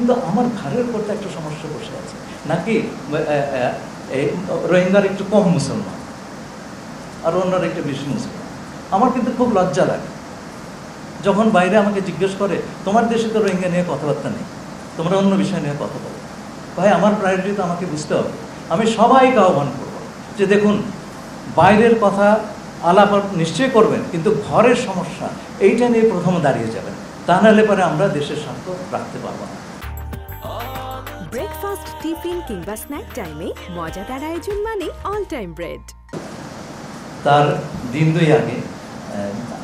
কিন্তু আমার ঘরের উপর তো একটা সমস্যা বসে আছে, নাকি রোহিঙ্গার একটু কম মুসলমান আর অন্যরা একটু বেশি মুসলমান। আমার কিন্তু খুব লজ্জা লাগে যখন বাইরে আমাকে জিজ্ঞেস করে তোমার দেশে তো রোহিঙ্গা নিয়ে কথাবার্তা নেই, তোমরা অন্য বিষয় নিয়ে কথা বলো। ভাই, আমার প্রায়োরিটি তো আমাকে বুঝতে হবে। আমি সবাইকে আহ্বান করবো যে দেখুন, বাইরের কথা আলাপ নিশ্চয়ই করবেন, কিন্তু ঘরের সমস্যা এইটা নিয়ে প্রথম দাঁড়িয়ে যাবেন, তা নাহলে পরে আমরা দেশের স্বার্থ রাখতে পারবো না। ব্রেকফাস্ট, টিফিন কিংবা স্ন্যাক টাইমে মজাদার আয়োজন মানে অল টাইম ব্রেড। তার দিন দুই আগে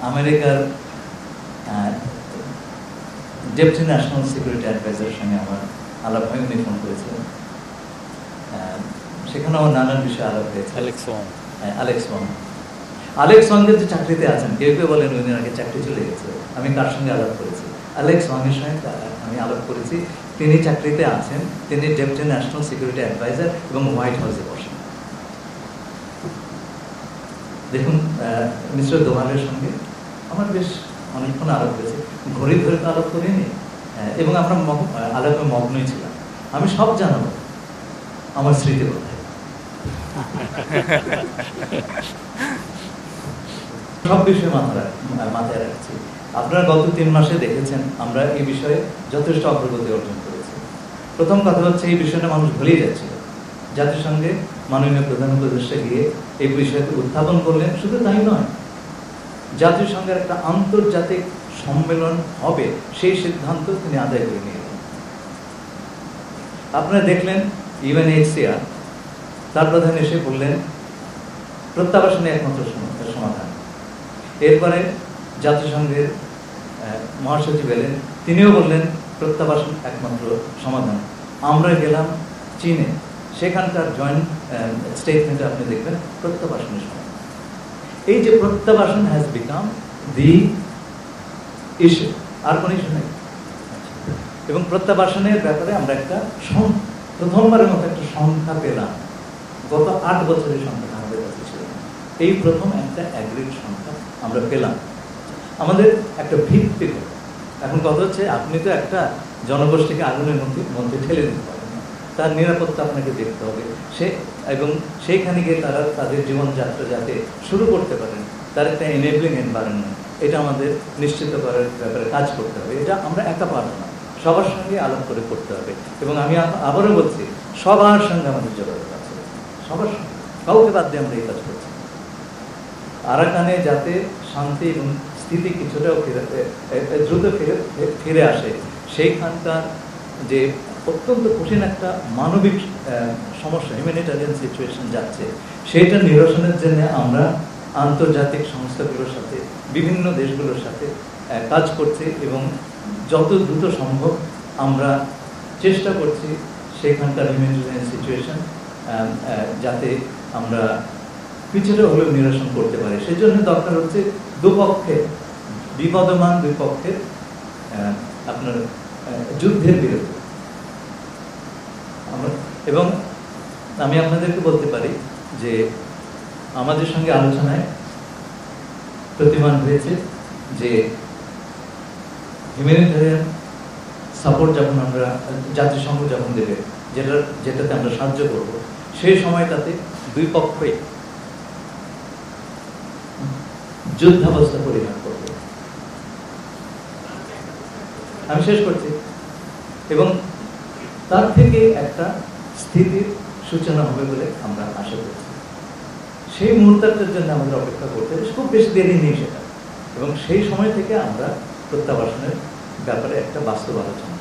আমেরিকার ডেপুটি ন্যাশনাল সিকিউরিটি অ্যাডভাইজারের সঙ্গে আমার আলাপ হয়, উনি ফোন করেছিলেন। সেখানে আমার নানান বিষয়ে আলাপ হয়েছে। আলেক্স ওয়াংয়ের যে চাকরিতে আছেন, কেউ কেউ বলেন উনি আগে চাকরি চলে গেছে। আমি কার সঙ্গে আলাপ করেছি? আলেক্স ওয়াংয়ের সঙ্গে আমি আলাপ করেছি। তিনি চাকরিতে আছেন, তিনি ডেপুটি ন্যাশনাল সিকিউরিটি অ্যাডভাইজার এবং হোয়াইট হাউসে বসেন। দেখুন, মিস্টার দোভালের সঙ্গে আমার বেশ অনেকক্ষণ আলাপ হয়েছে, ঘড়ি ধরে তো আলাপ করিনি, এবং আমরা আলাপে মগ্নই ছিলাম। আমি সব জানাবো আমার স্মৃতি কোথায়, সব বিষয়ে মাথায় রাখছি। আপনারা গত 3 মাসে দেখেছেন আমরা এই বিষয়ে যথেষ্ট অগ্রগতি অর্জন করেছি। প্রথম কথা হচ্ছে, এই বিষয়টা মানুষ ভুলেই যাচ্ছিল। জাতিসংঘে মাননীয় প্রধান উপদেষ্টা গিয়ে এই বিষয়কে উত্থাপন করলেন। শুধু তাই নয়, জাতিসংঘের একটা আন্তর্জাতিক সম্মেলন হবে সেই সিদ্ধান্ত তিনি আদায় করে নিয়ে গেলেন। আপনারা দেখলেন UNHCR তার প্রধান এসে বললেন প্রত্যাবাসনে একমাত্র সমাধান। এরপরে জাতিসংঘের মহাসচিব এলেন, তিনিও বললেন প্রত্যাবাসন একমাত্র সমাধান। আমরা গেলাম চীনে, সেখানকার জয়েন্ট স্টেটমেন্টে আপনি দেখবেন প্রত্যাবাসনের সমাধান। এই যে প্রত্যাবাসন হ্যাজ বিকাম দি ইস্যু, আর কোনো ইস্যু নেই। এবং প্রত্যাবাসনের ব্যাপারে আমরা একটা প্রথমবারের মতো একটা সংখ্যা পেলাম। গত 8 বছরের সংখ্যা আমাদের কাছে ছিল, এই প্রথম একটা অ্যাগ্রিড সংখ্যা আমরা পেলাম। আমাদের একটা ভিত্তি। এখন কথা হচ্ছে, আপনি তো একটা জনগোষ্ঠীকে আগুনের মধ্যে ঠেলে দিতে পারেন না, তার নিরাপত্তা আপনাকে দেখতে হবে। এবং সেইখানে গিয়ে তারা তাদের জীবনযাত্রা যাতে শুরু করতে পারেন, তার একটা এনেবলিং এনভায়রনমেন্ট, এটা আমাদের নিশ্চিত করার ব্যাপারে কাজ করতে হবে। এটা আমরা একা পারবো না, সবার সঙ্গে আলাপ করে করতে হবে। এবং আমি আবারও বলছি, সবার সঙ্গে আমাদের যোগাযোগ আছে, সবার সঙ্গে, কাউকে বাদ দিয়ে আমরা এই কাজ করছি। আরাকানে যাতে শান্তি এবং স্থিতি কিছুটাও দ্রুত ফিরে আসে, সেইখানকার যে অত্যন্ত কঠিন একটা মানবিক সমস্যা, হিউম্যানিটারিয়ান সিচুয়েশন যাচ্ছে, সেইটা নিরসনের জন্য আমরা আন্তর্জাতিক সংস্থাগুলোর সাথে, বিভিন্ন দেশগুলোর সাথে কাজ করছি এবং যত দ্রুত সম্ভব আমরা চেষ্টা করছি সেখানকার হিউম্যানিটারিয়ান সিচুয়েশন যাতে আমরা কিছুটা হলেও নিরসন করতে পারি। সেই জন্য দরকার হচ্ছে দুপক্ষে, বিবদমান দুই পক্ষের আপনার যুদ্ধের বিরুদ্ধে। এবং আমি আপনাদেরকে বলতে পারি যে আমাদের সঙ্গে আলোচনায় প্রতিমান হয়েছে যে হিউম্যানিটারিয়ান সাপোর্ট যখন আমরা জাতিসংঘ যখন দেবে, যেটাতে আমরা সাহায্য করব, সেই সময়টাতে দুই পক্ষই যুদ্ধাবস্থা পরিহার করবে। আমি শেষ করছি। এবং তার থেকে একটা স্থিতির সূচনা হবে বলে আমরা আশা করছি। সেই মুহূর্তটার জন্য আমাদের অপেক্ষা করতে হবে, খুব বেশি দেরি নেই সেটা। এবং সেই সময় থেকে আমরা প্রত্যাবাসনের ব্যাপারে একটা বাস্তব আলোচনা